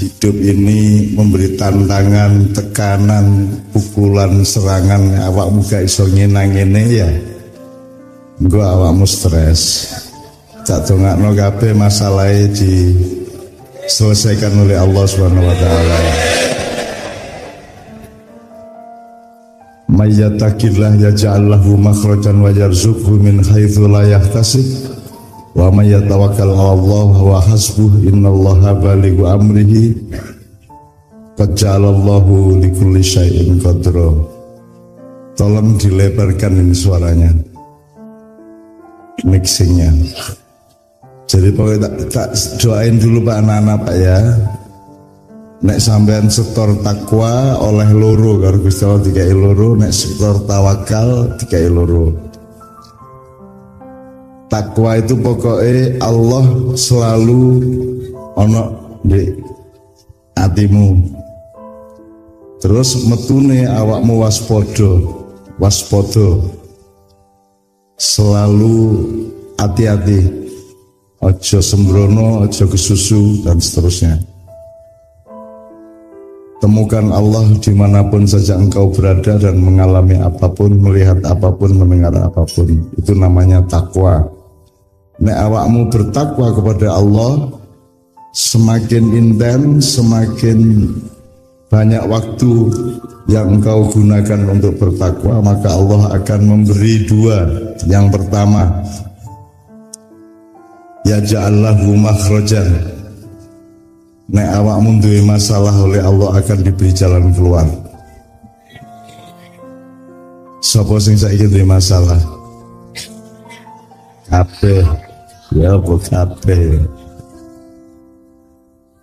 hidup ini memberi tantangan, tekanan, pukulan, serangan, awakmu gak iso ngenang-ngene ya engko awakmu stres. Tak dongakno kabeh masalahe diselesaikan oleh Allah Subhanahu wa taala. Mayyatakillah yaj'al lahu makhrajan wa yarzuqhu min haitsu la yahtasib wa may yatawakkal 'ala Allah wa hasbuh innallaha balighu amrihi qad ja'alallahu likulli syai'in qadra. Tolong dilebarkan ini suaranya, mixingnya. Jadi pokoknya tak doain dulu Pak anak-anak Pak ya. Nek sampean setor takwa oleh loro karo Gusti Allah dikai loro, nek setor tawakal dikai loro. Takwa itu pokoknya Allah selalu ono di hatimu. Terus metune awakmu waspada. Selalu hati-hati. Ojo sembrono, ojo kesusu dan seterusnya. Temukan Allah dimanapun saja engkau berada dan mengalami apapun, melihat apapun, mendengar apapun. Itu namanya takwa. Nek awakmu bertakwa kepada Allah, semakin intens, semakin banyak waktu yang engkau gunakan untuk bertakwa, maka Allah akan memberi dua. Yang pertama, yaj'al lahu makhrajan. Nek awakmu duwe masalah oleh Allah akan diberi jalan keluar. Sapa sing saiki duwe masalah? Kabeh. Ya kabeh.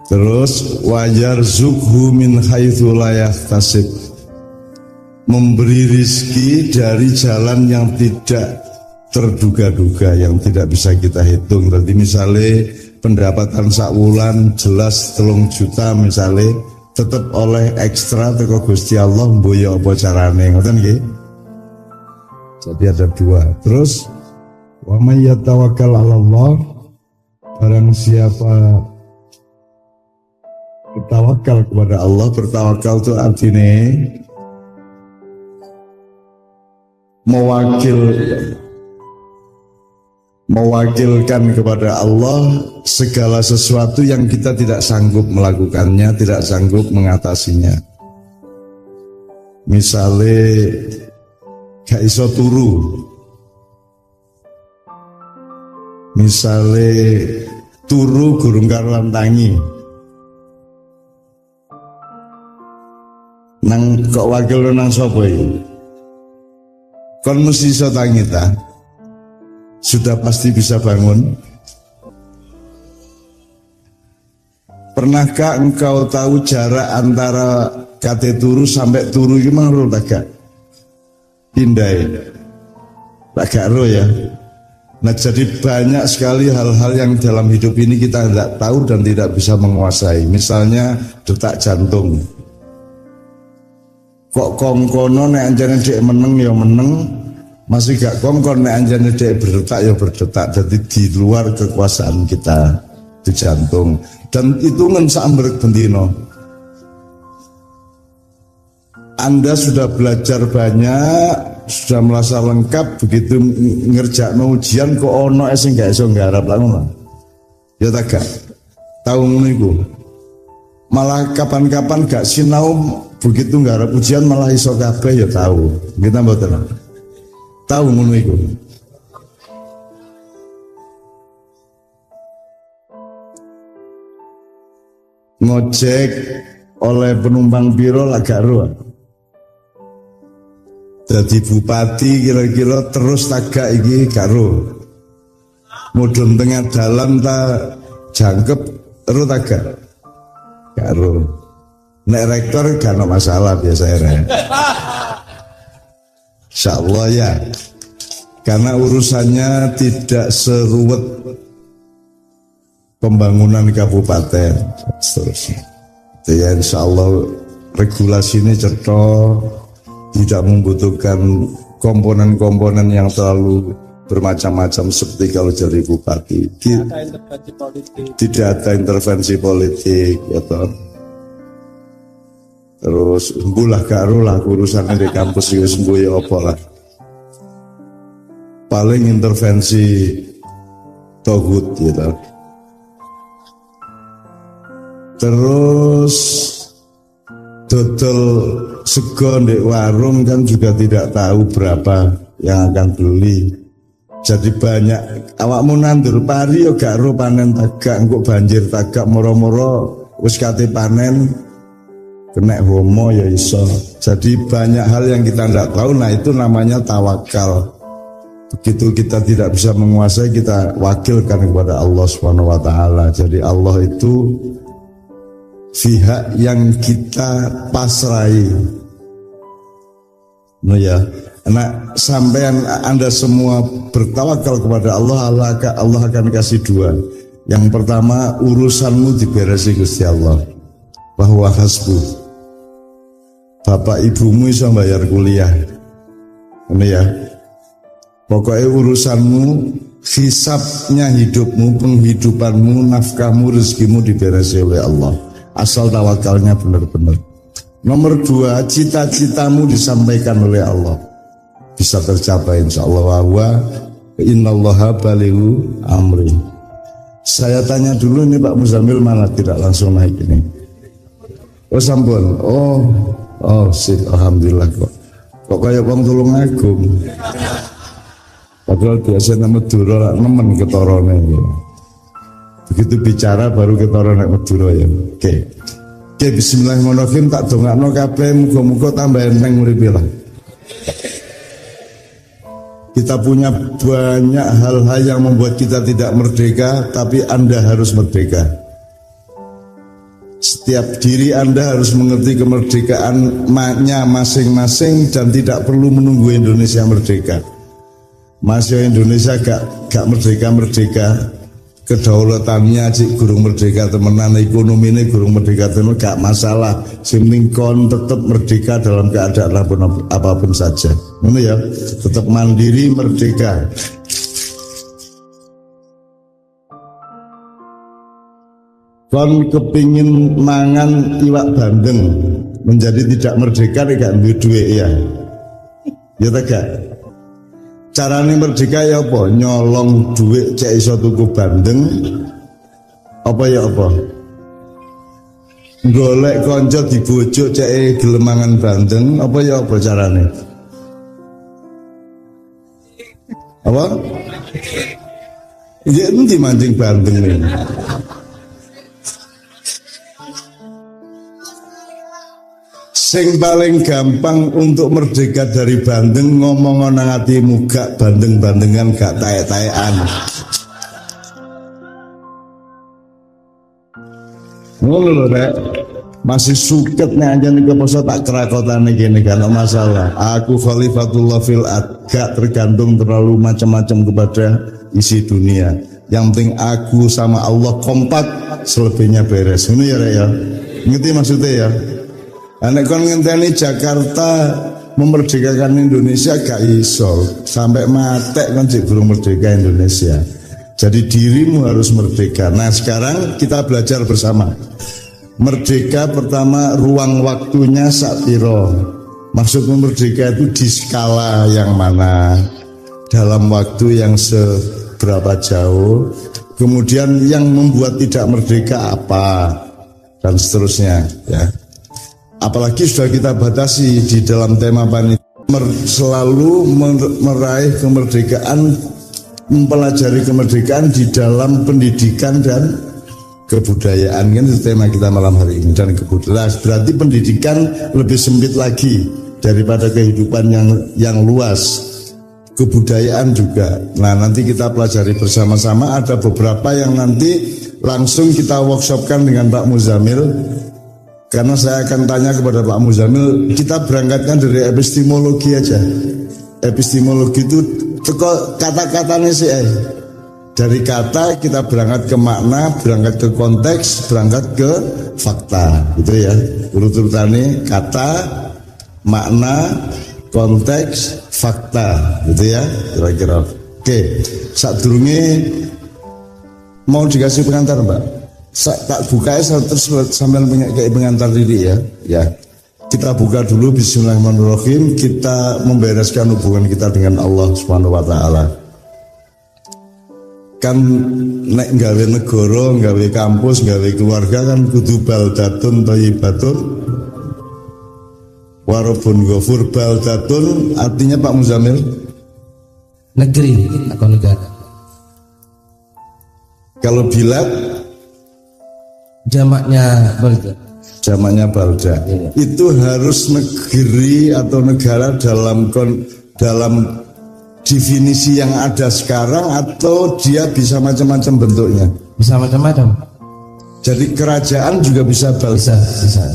Terus wayarzuqhu min haitsu la yahtasib. Memberi rizki dari jalan yang tidak terduga-duga, yang tidak bisa kita hitung. Berarti misalnya pendapatan sak wulan jelas 3 juta misalnya, tetap oleh ekstra teko Gusti Allah mboyo apa carane, ngoten nggih. Jadi ada dua. Terus wa may yatawakkal 'ala Allah, barang siapa bertawakal kepada Allah. Bertawakal itu artinya mewakilkan kepada Allah segala sesuatu yang kita tidak sanggup melakukannya, tidak sanggup mengatasinya. Misalnya gak iso turu, misalnya turu gurung karuan tangi, nang kok wakil nang sapa iki? Kon mesti iso tangi ta? Sudah pasti bisa bangun. Pernahkah engkau tahu jarak antara kate turu sampai turu gimana lo tak pindai? Tak ro ya. Nah jadi banyak sekali hal-hal yang dalam hidup ini kita tidak tahu dan tidak bisa menguasai. Misalnya detak jantung. Kok kongkono nek anjane dhek meneng ya meneng, masih gak kongkon nek anjane dhek berdetak ya berdetak. Jadi di luar kekuasaan kita di jantung. Dan itu ngensak ambrek bendino. Anda sudah belajar banyak, sudah merasa lengkap, begitu ngerjakno ujian kok ono sing gak iso nggarap lah ngono. Ya tak gak. Tahu ngono iku. Malah kapan-kapan gak sinau, begitu nggarap ujian malah iso kabeh ya tahu. Kita mboten. Tahu ngono iku. Ngojek oleh penumpang biro lah gak ro. Jadi bupati kira-kira terus tagak iki gak ro. Mudhun tengah dalan ta jangkep ro tagak. Gak ro. Nek rektor gak ada masalah biasanya. Insyaallah ya. Karena urusannya tidak seruwet pembangunan kabupaten seterusnya. Ya insyaallah regulasi ini cetok, tidak membutuhkan komponen-komponen yang terlalu bermacam-macam seperti kalau jadi bupati. Tidak ada intervensi politik, gitu. Terus mbulah karo lah urusan di kampus itu sembuh ya apa lah. Paling intervensi togut gitu. Terus dodol sego di warung kan juga tidak tahu berapa yang akan beli. Jadi banyak awakmu nandur pari yo gak ro panen tagak engko banjir tagak moro-moro wis kate panen kena homo ya iso. Jadi banyak hal yang kita tidak tahu. Nah itu namanya tawakal. Begitu kita tidak bisa menguasai, kita wakilkan kepada Allah Subhanahu wa taala. Jadi Allah itu pihak yang kita pasrai. Nah ya, nah sampean Anda semua bertawakal kepada Allah, Allah akan kasih dua. Yang pertama, urusanmu diberesi Gusti Allah. Bahwa hasbu. Bapak ibumu bisa bayar kuliah. Ini ya. Pokoknya urusanmu, hisabnya hidupmu, penghidupanmu, nafkahmu, rezekimu diberesi oleh Allah. Asal tawakalnya benar-benar. Nomor dua, cita-citamu disampaikan oleh Allah. Bisa tercapai insyaallah. Wa innallaha balighu amri. Saya tanya dulu ini Pak Muzamil mana tidak langsung naik ini. Oh sampun. Oh sip, alhamdulillah kok. Kok kayak wong tulung agung. Padahal biasa nama Madura nemen ketorone ya. Begitu bicara baru ketara nek Madura ya. Oke, bismillahirrahmanirrahim, tak dongakno kabeh muga-muga tambah enteng uripe lah. Kita punya banyak hal-hal yang membuat kita tidak merdeka, tapi Anda harus merdeka. Setiap diri Anda harus mengerti kemerdekaannya masing-masing dan tidak perlu menunggu Indonesia merdeka. Masih Indonesia gak merdeka-merdeka, kedaulatannya cik gurung merdeka temenan, ekonominya gurung merdeka temenan, gak masalah. Penting kon tetap merdeka dalam keadaan apapun saja. Ini ya, tetap mandiri merdeka. Kon kepingin mangan iwak bandeng menjadi tidak merdeka gak duwe ya. Ya tak gak? Carane merdeka ya apa? Nyolong duit cek iso tuku bandeng. Apa ya apa? Golek konco dibujuk cek gelem mangan bandeng. Apa ya apa carane? Apa? Ya endi mancing bandeng nih. Sing paling gampang untuk merdeka dari bandeng, ngomong nang atimu gak bandeng-bandengan, gak taek-taekan. Ngono lho Rek. Masih suket nek anjen iki poso tak kerakotane kene gak masalah. Aku khalifatullah fil ard, gak tergantung terlalu macam-macam kepada isi dunia. Yang penting aku sama Allah kompak, selebihnya beres. Ngono ya Rek ya. Ngerti maksudnya ya? Anak kon ngenteni Jakarta memerdekakan Indonesia gak iso, sampai matek kan cik belum merdeka Indonesia. Jadi dirimu harus merdeka. Nah sekarang kita belajar bersama. Merdeka pertama, ruang waktunya sak piro. Maksud merdeka itu di skala yang mana, dalam waktu yang seberapa jauh. Kemudian yang membuat tidak merdeka apa, dan seterusnya ya. Apalagi sudah kita batasi di dalam tema panitia selalu meraih kemerdekaan, mempelajari kemerdekaan di dalam pendidikan dan kebudayaan, kan itu tema kita malam hari ini. Dan kebudayaan berarti pendidikan lebih sempit lagi daripada kehidupan yang luas. Kebudayaan juga. Nah nanti kita pelajari bersama-sama. Ada beberapa yang nanti langsung kita workshopkan dengan Pak Muzamil. Karena saya akan tanya kepada Pak Muzamil, kita berangkatkan dari epistemologi aja. Epistemologi itu kata-katanya sih Dari kata kita berangkat ke makna, berangkat ke konteks, berangkat ke fakta, gitu ya. Urut-urutannya kata, makna, konteks, fakta, gitu ya. Kira-kira. Oke, sadurunge mau dikasih pengantar Mbak. Tak buka ya terus sambil punya kayak pengantar diri ya. Ya. Kita buka dulu bismillahirrahmanirrahim, kita membereskan hubungan kita dengan Allah Subhanahu wa taala. Kan nek gawe negara, gawe kampus, gawe keluarga kan kudu baldatun thayyibatun wa rabbun ghafur. Baldatun artinya Pak Muzamil negeri atau negara. Kalau bilad jamaknya balda. Jamaknya balda. Itu harus negeri atau negara dalam definisi yang ada sekarang, atau dia bisa macam-macam bentuknya. Bisa macam-macam. Jadi kerajaan juga bisa balda.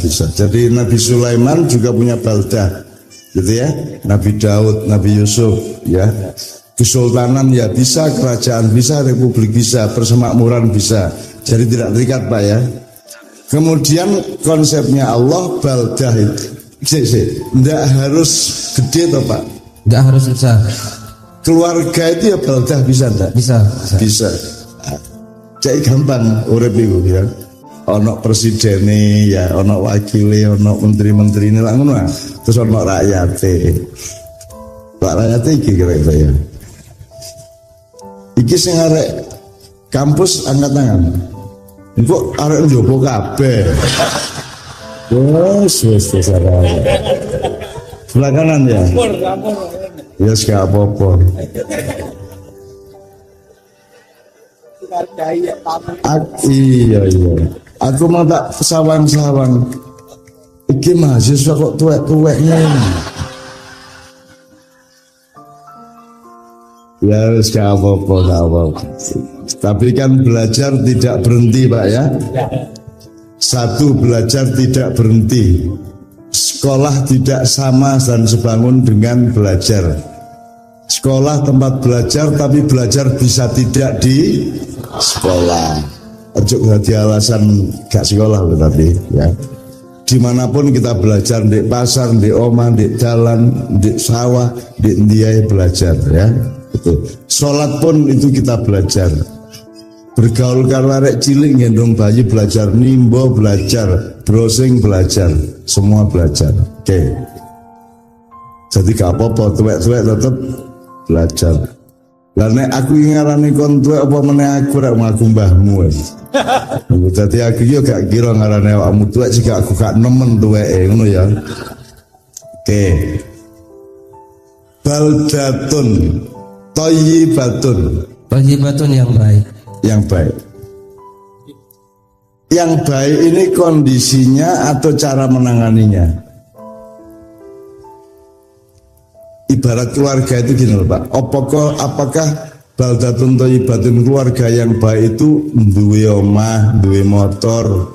Bisa. Jadi Nabi Sulaiman juga punya balda, gitu ya. Nabi Daud, Nabi Yusuf, ya. Kesultanan ya bisa, kerajaan bisa, republik bisa, persemakmuran bisa. Jadi tidak terikat Pak ya. Kemudian konsepnya Allah baldah itu tidak harus gede toh Pak, tidak harus besar. Keluarga itu ya baldah bisa enggak? Bisa. Jadi gampang urip iku ya. Ono presidene ya, ono wakile, ono menteri-menteri ini lah ngono. Terus ono rakyate. Rakyate iki kira-kira ya. Iki sing arek kampus angkat tangan. Kok arek njopo kabeh. Wes arek. Sebelah kanan ya. Ya gak apa-apa. Iya. Aku mau tak sawang-sawang. Iki mahasiswa kok tuwek-tuweknya. Ya gak apa-apa. Tapi kan belajar tidak berhenti Pak ya. Satu, belajar tidak berhenti. Sekolah tidak sama dan sebangun dengan belajar. Sekolah tempat belajar, tapi belajar bisa tidak di sekolah. Ojo jadi alasan gak sekolah tetapi ya. Dimanapun kita belajar, di pasar, di omah, di jalan, di sawah, di ndiae belajar ya. Betul. Sholat pun itu kita belajar. Bergaul karo arek cilik gendong bayi belajar, nimbo belajar, browsing belajar, semua belajar. Oke. Jadi gak apa-apa, tuwek-tuwek tetap belajar. Lah nek aku ngarani kon tuwek apa meneh aku rek ngaku mbahmu. Dadi aku yo gak kira ngarani awakmu tuwek sik aku gak nemen tuweke ngono ya. Oke. Baldatun thayyibatun. Thayyibatun yang baik. Yang baik. Yang baik ini kondisinya atau cara menanganinya. Ibarat keluarga itu gini loh Pak. Apakah baldatun thayyibatun, keluarga yang baik itu duwe omah, duwe motor,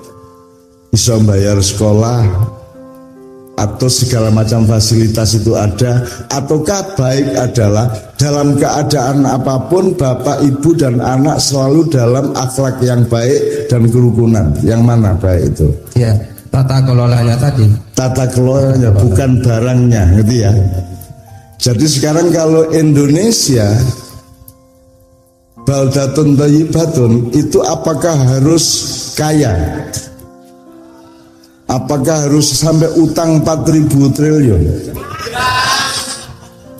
bisa bayar sekolah, atau segala macam fasilitas itu ada, ataukah baik adalah dalam keadaan apapun bapak, ibu, dan anak selalu dalam akhlak yang baik dan kerukunan. Yang mana baik itu? Ya, tata kelolanya tadi. Tata kelolanya, bukan barangnya, gitu ya. Jadi sekarang kalau Indonesia baldatun thayyibatun itu apakah harus kaya? Apakah harus sampai utang 4.000 triliun?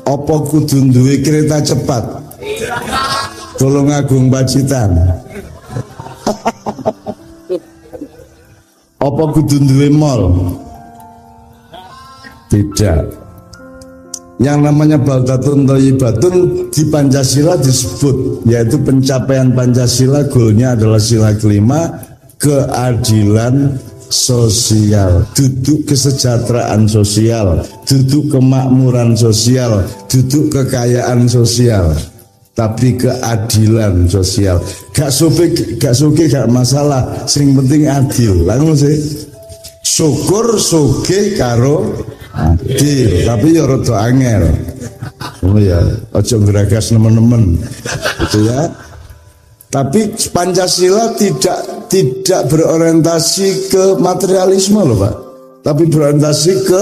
Apa kudu duwe kereta cepat? Tolong Agung Pacitan. Apa kudu duwe mall? Tidak. Yang namanya baldatun thayyibatun di Pancasila disebut, yaitu pencapaian Pancasila, goalnya adalah sila kelima, keadilan sosial, duduk kesejahteraan sosial, duduk kemakmuran sosial, duduk kekayaan sosial, tapi keadilan sosial. Gak suke gak masalah, sing penting adil. Lalu sih syukur suge karo adil, tapi ya rada angel. Oh ya, ojo geragas nemen-nemen, gitu ya. Tapi Pancasila tidak berorientasi ke materialisme loh Pak, tapi berorientasi ke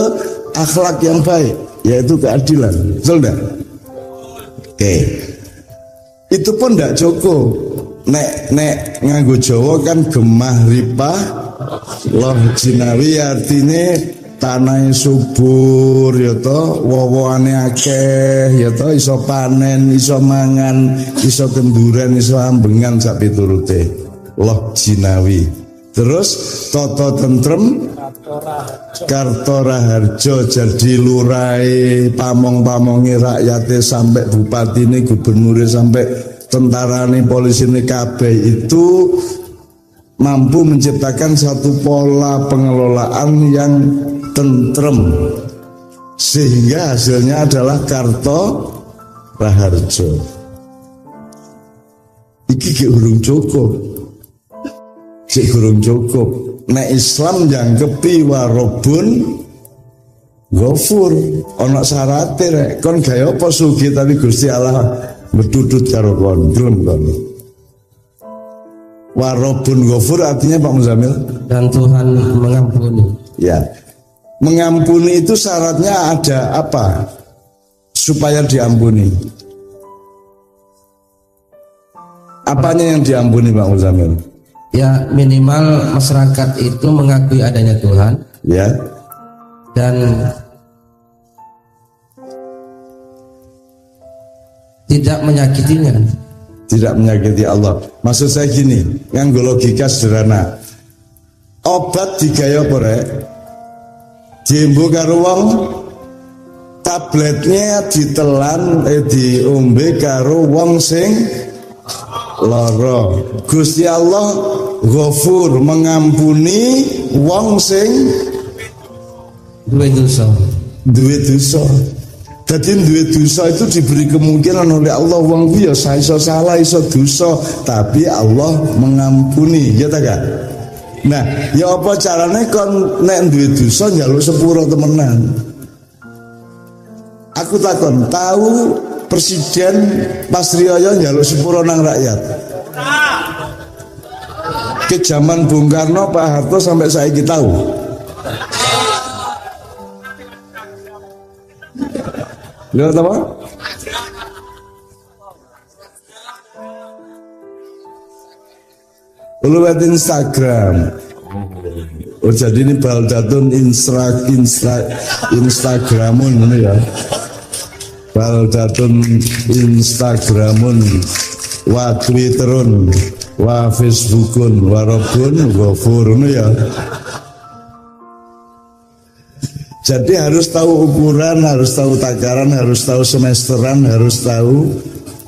akhlak yang baik, yaitu keadilan. Betul enggak? Oke. itu pun ndak cukup. Nek nganggo Jawa kan gemah ripah loh jinawi, artinya tanah subur ya to, wowoane akeh ya to, iso panen, iso mangan, iso kenduran, iso ambengan sak piturute. Loh jinawi. Terus toto tentrem Kartora Harjo, jadi lurai pamong-pamongi rakyatnya sampai bupatine, gubernurnya, sampai tentarane, polisine kabeh itu mampu menciptakan satu pola pengelolaan yang tentrem, sehingga hasilnya adalah Kartora Harjo. Iki ki urung cukup. Cik gurung cukup. Nek Islam jangkepi warobun Ghafur, ana syarate rek. Kon gawe apa sugih tapi Gusti Allah medudut karo kon, gelem kon. Warobun Ghafur artinya Pak Muzamil? Dan Tuhan mengampuni. Ya. Mengampuni itu syaratnya ada apa? Supaya diampuni. Apanya yang diampuni Pak Muzamil? Ya, minimal masyarakat itu mengakui adanya Tuhan. Ya. Dan tidak menyakitinya. Tidak menyakiti Allah. Maksud saya gini, nganggo logika sederhana. Obat digaya apa rek? Diembo karo wong, tabletnya ditelan diombe karo wong sing lara. Gusti Allah Ghafur, mengampuni wong sing duwe dosa. Jadi duwe dosa itu diberi kemungkinan oleh Allah, wong ku ya iso salah, iso dosa, tapi Allah mengampuni, ya ta gak? Nah, ya apa carane kon nek duwe dosa njaluk sepuro temenan? Aku takon, tahu Presiden Pas Rioyo njaluk sepuro nang rakyat? Ke zaman Bung Karno, Pak Harto sampai saiki tahu. Lihat apa? Lihat Instagram. Oh jadi ini baldatun Instagramun ini ya. Baldatun Instagramun, wa Twitterun, wa Facebookun, wa Rabbun Ghafurun ya. Jadi harus tahu ukuran, harus tahu takaran, harus tahu semesteran, harus tahu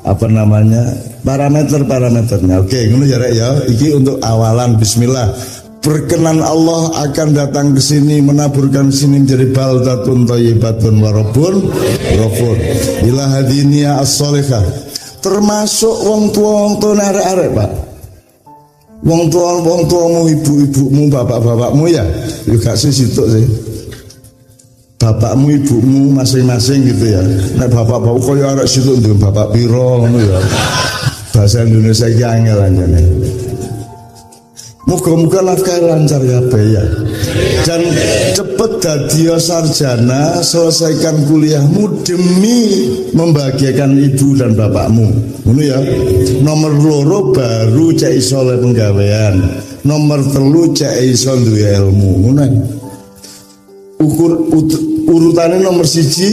apa namanya parameternya. Oke, ngono ya rek ya. Iki untuk awalan. Bismillah. Berkenan Allah akan datang ke sini, menaburkan sini menjadi baldatun thayyibatun wa rabbun ghafur. Ila hadinia as-sholihah. Termasuk wong tua arek-arek, Pak. Wong tuamu, ibu-ibumu, bapak-bapakmu ya. Yo gak situk sih. Bapakmu, ibumu masing-masing gitu ya. Nek bapak-bapak koyo arek situ ndek bapak piro ngono ya. Bahasa Indonesia iki angel anjane. Muga-muga nafkah lancar ya ya. Dan cepet dadi sarjana, selesaikan kuliahmu demi membahagiakan ibu dan bapakmu. Ngono ya. Nomor loro baru cek iso le penggawean. Nomor telu cek iso duwe ilmu. Ngono. Urutannya nomor siji,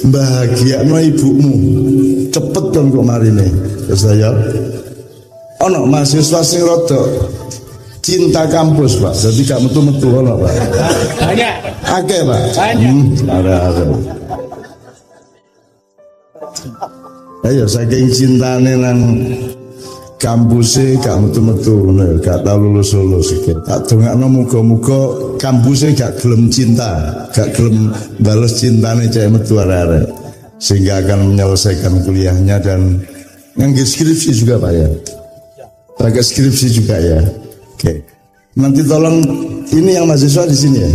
bahagiakno ibumu. Cepet dong kok marine. Terus saya ono mahasiswa sing rada cinta kampus, Pak. Jadi gak metu-metu ono, Pak. Banyak. Akeh, Pak. Ada. Ayo saking cintane nang kampusnya gak metu-metu, gak tau lulus-lulus. Tak dongakno muga-muga kampusnya gak gelem cinta, gak gelem bales cintane cek metu arek-arek, sehingga akan menyelesaikan kuliahnya dan ngangge skripsi juga, Pak ya. Pakai skripsi juga ya. Oke. Nanti tolong ini yang mahasiswa di sini ya.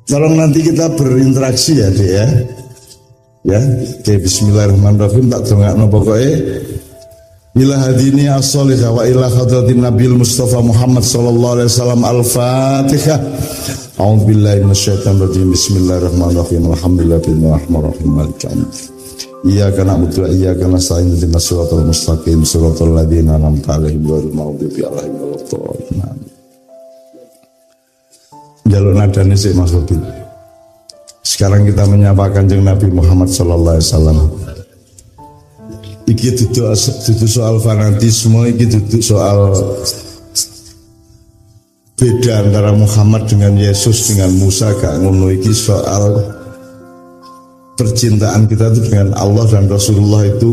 Tolong nanti kita berinteraksi ya, Dek ya. Ya. Oke, bismillahirrahmanirrahim. Tak dongakno pokoke ila hadini as-sholihah wa ila hadratin Nabil Mustafa Muhammad sallallahu alaihi wasallam. Al-Fatihah. A'udzubillahi minasyaitonir rajim. Bismillahirrahmanirrahim. Alhamdulillahirabbil alamin. Iyyaka na'budu wa iyyaka nasta'in ihdinas siratal mustaqim siratal ladzina an'amta 'alaihim ghairil maghdubi 'alaihim waladdallin. Jalur nadane sik Mas Bobi. Sekarang kita menyapa Kanjeng Nabi Muhammad sallallahu alaihi wasallam. Iki dudu soal fanatisme, iki dudu soal beda antara Muhammad dengan Yesus dengan Musa, gak ngono. Iki soal percintaan kita itu dengan Allah dan Rasulullah itu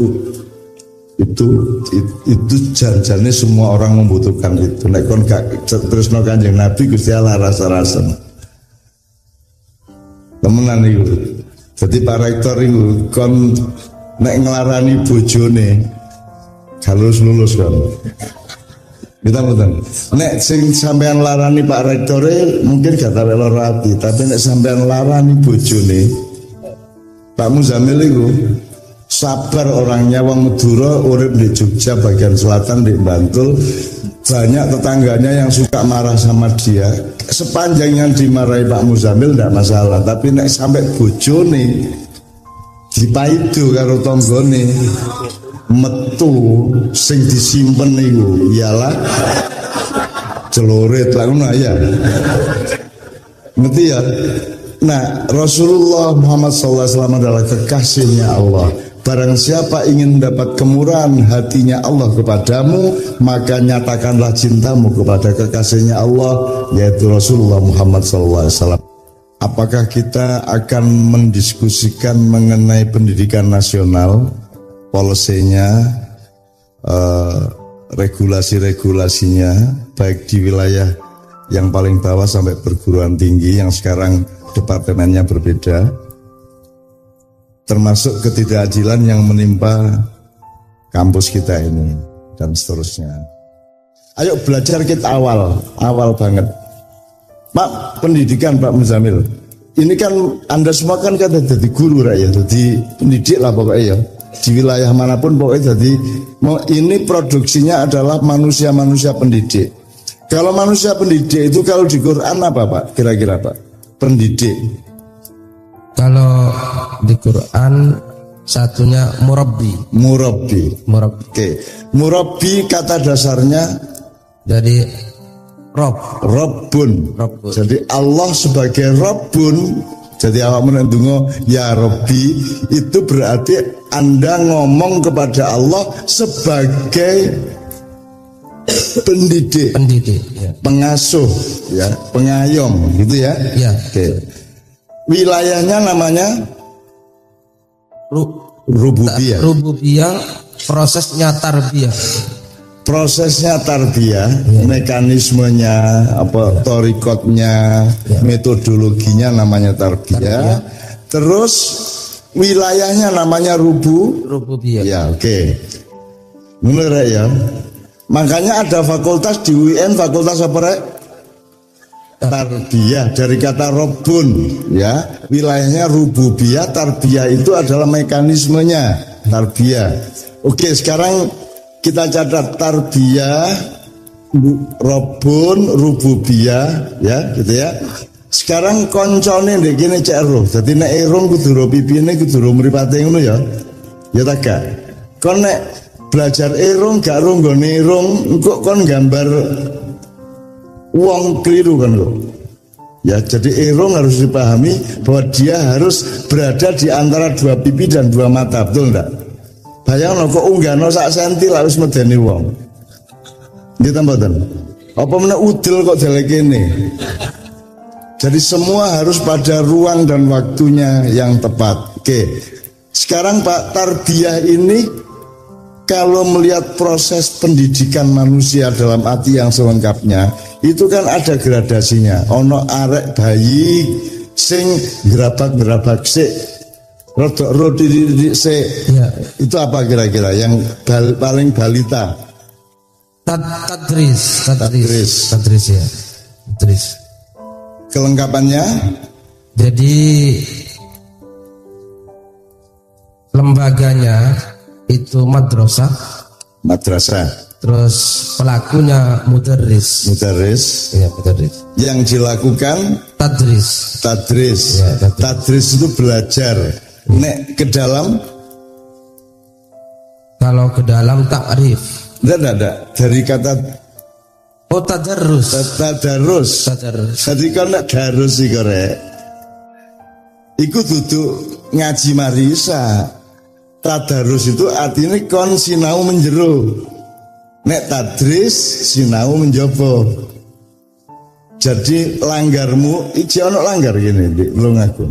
janjane semua orang membutuhkan itu. Nek kon gak tresno Kanjeng Nabi Gusti Allah rasa-rasa. Temenan iku. Dadi Pak Rektor iku kon nek nglarani bojone gak lulus kan. Kita mboten. Nek sing sampean larani Pak Rektore mungkin gak tak lara ati, tapi nek sampean larani bojone Pak Muzamil itu sabar orangnya, wong Madura, urip di Jogja bagian selatan di Bantul, banyak tetangganya yang suka marah sama dia. Sepanjang yang dimarahi Pak Muzamil tidak masalah, tapi nek sampai bojone dipaido karo tanggane metu sing disimpen niku iyalah celurit lah ngono ya. Ngerti ya? Nah, Rasulullah Muhammad SAW adalah kekasihnya Allah. Barang siapa ingin mendapat kemurahan hatinya Allah kepadamu, maka nyatakanlah cintamu kepada kekasihnya Allah, yaitu Rasulullah Muhammad SAW. Apakah kita akan mendiskusikan mengenai pendidikan nasional, polisinya, regulasi-regulasinya, baik di wilayah yang paling bawah sampai perguruan tinggi yang sekarang departemennya berbeda, termasuk ketidakadilan yang menimpa kampus kita ini dan seterusnya. Ayo belajar kita awal banget. Pak, pendidikan Pak Muzamil. Ini kan Anda semua kan kata jadi guru rakyat, jadi pendidik lah pokoknya ya. Di wilayah manapun pokoknya jadi ini produksinya adalah manusia-manusia pendidik. Kalau manusia pendidik itu kalau di Quran apa Pak? Kira-kira Pak? Pendidik. Kalau di Quran satunya murabbi. Oke. Murabbi kata dasarnya dari Rabbun. Jadi Allah sebagai Rabbun. Jadi awak menendungo ya Rabbi, itu berarti Anda ngomong kepada Allah sebagai pendidik, ya. Pengasuh, ya, pengayom, gitu ya. Ya. Oke. Wilayahnya namanya rububiyah. Rububiyah, prosesnya tarbiyah. Prosesnya tarbiyah, ya. Mekanismenya, torikotnya, ya. Metodologinya namanya tarbiyah. Terus wilayahnya namanya rububiyah. Ya, oke. Benar ya. Makanya ada fakultas di UIN, fakultas apa rek? Tarbiyah, dari kata Rabbun, ya. Wilayahnya rububiyah, tarbiyah itu adalah mekanismenya tarbiyah. Oke, sekarang kita catat tarbiyah, Rabbun, rububiyah, ya, gitu ya. Sekarang koncone ndek kene cek roh. Dadi nek irung kudu ro pipine kudu ro mripate ngono ya. Ya ta gak? Kon nek belajar irung gak ro nggone irung, engko kon gambar wong keliru kan lo. Ya, jadi irung harus dipahami bahwa dia harus berada di antara dua pipi dan dua mata, betul enggak? Bayangno kok unggahno sak senti lak wis medeni wong. Nggih ta mboten? Apa meneh udel kok dele kene. Jadi semua harus pada ruang dan waktunya yang tepat. Oke. Sekarang Pak, tarbiyah ini kalau melihat proses pendidikan manusia dalam arti yang selengkapnya, itu kan ada gradasinya. Ono arek bayi sing gerabak-gerabak sik. Rodok ya. Itu apa kira-kira yang paling balita? Tadris ya. Tadris. Kelengkapannya? Jadi lembaganya itu madrasah. Terus pelakunya mudarris. Ya, mudarris. Yang dilakukan tadris. Ya, tadris itu belajar. Nek ke dalam Kalau ke dalam takrif. Tidak. Dari kata Tadarrus. tadarus. Jadi kalau nak darus sih korek. Iku duduk ngaji marisa. Tadarus itu artinya kon sinau menjero. Nek tadris sinau menjopo. Jadi langgarmu iki ono langgar gini di lungaku.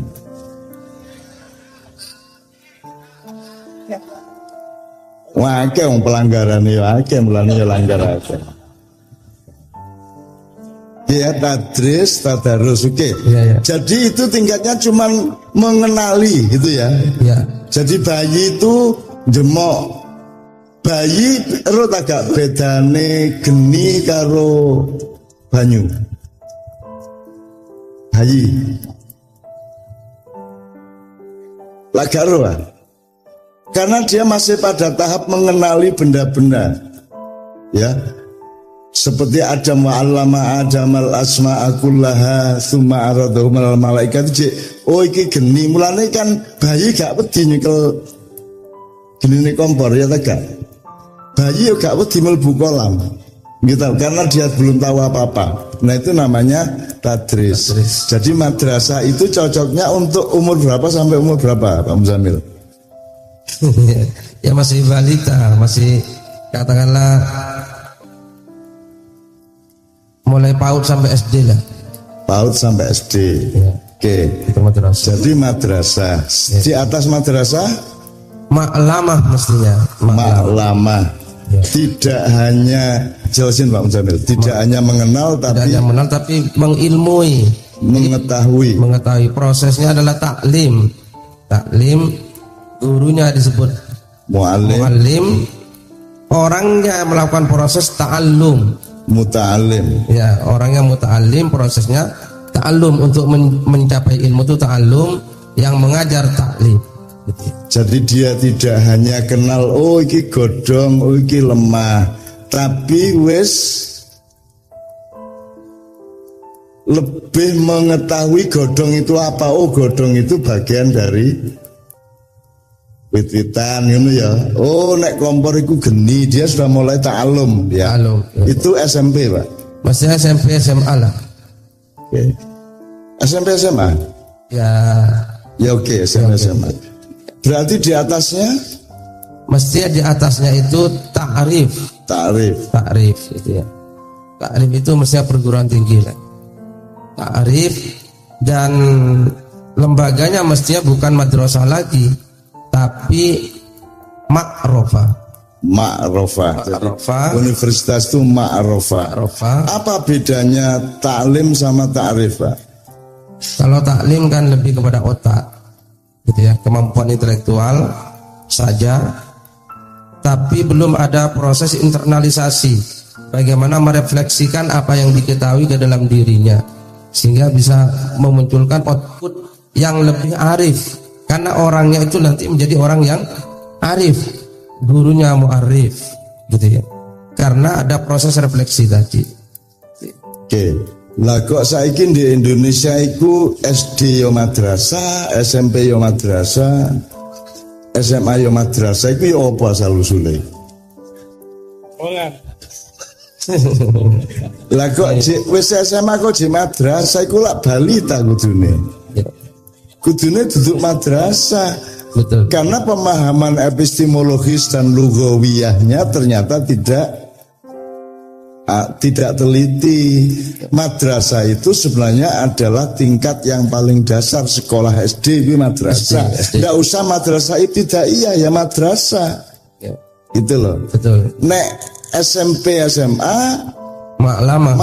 Wah, akeh wong pelanggaran ya akeh mulane ya langgar akeh. Ya tadris, tadarus, oke. Ya. Jadi itu tingkatnya cuman mengenali gitu ya. Ya. Jadi bayi itu jemok. Bayi erot agak bedane geni karo banyu. Bayi. Lagaro. Karena dia masih pada tahap mengenali benda-benda. Ya. Seperti Adam wa 'allama Adamal asma'a kullaha tsumma aradahum al malaikat. Oh iki geni, mulane kan bayi gak wedi nyekel genine kompor ya ta gak. Bayi gak wedi mlebu kolam. Gitu, karena dia belum tahu apa-apa. Nah itu namanya tadris. Jadi madrasah itu cocoknya untuk umur berapa sampai umur berapa, Pak Muzamil? Ya masih balita, masih katakanlah mulai PAUD sampai SD lah. PAUD sampai SD. Ya. Oke. Itu madrasah. Jadi madrasah. Ya. Di atas madrasah Ma'lamah mestinya. Ma'lamah. Ya. Tidak hanya jelasin Pak Muzamil, tidak hanya mengenal Tidak tapi hanya mengenal tapi mengilmui, mengetahui. Prosesnya adalah taklim. Taklim, gurunya disebut muallim, orangnya melakukan proses ta'allum. Muta'alim. Ya, orang yang muta'alim prosesnya ta'allum, untuk mencapai ilmu itu ta'allum, yang mengajar taklim. Gitu. Jadi dia tidak hanya kenal oh iki godhong, oh iki lemah, tapi wis lebih mengetahui godhong itu apa. Oh godhong itu bagian dari wit-witan gitu ya. Oh nek kompor itu geni, dia sudah mulai ta'allum ya. Ta'allum, ya. Itu SMP Pak. Masih SMP SMA lah. Oke. SMP SMA? Ya. Ya oke, SMP SMA. Berarti di atasnya? Mesti di atasnya itu ta'rif. Ta'rif itu ya. Ta'rif itu mestinya perguruan tinggi lah. Ta'rif, dan lembaganya mestinya bukan madrasah lagi, tapi ma'rofah. Universitas itu ma'rofah. Apa bedanya taklim sama ta'rif Pak? Kalau taklim kan lebih kepada otak, gitu ya, kemampuan intelektual saja, tapi belum ada proses internalisasi, bagaimana merefleksikan apa yang diketahui ke dalam dirinya sehingga bisa memunculkan output yang lebih arif, karena orangnya itu nanti menjadi orang yang arif, gurunya mu'arif, gitu ya, karena ada proses refleksi tadi. Oke. Lah kok saiki di Indonesia itu SD yo madrasah, SMP yo madrasah, SMA yo madrasah, itu yo apa asal usule? Lah kok wis SMA kok di madrasah iku lak balita kudune. Kudune duduk madrasah. Betul. Karena pemahaman epistemologis dan lugawiyahnya ternyata tidak teliti. Madrasah itu sebenarnya adalah tingkat yang paling dasar, sekolah SD itu madrasah. Tidak usah madrasah ibtidaiyah, ya madrasah. Ya. Itu loh. Betul. Nek SMP SMA Ma'lamah.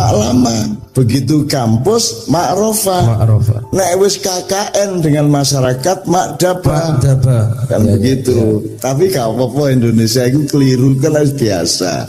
Begitu kampus Ma'rofah. Nek wis KKN dengan masyarakat Ma'daba. Kan ya, begitu. Ya. Tapi gak apa-apa, Indonesia itu keliru kan biasa.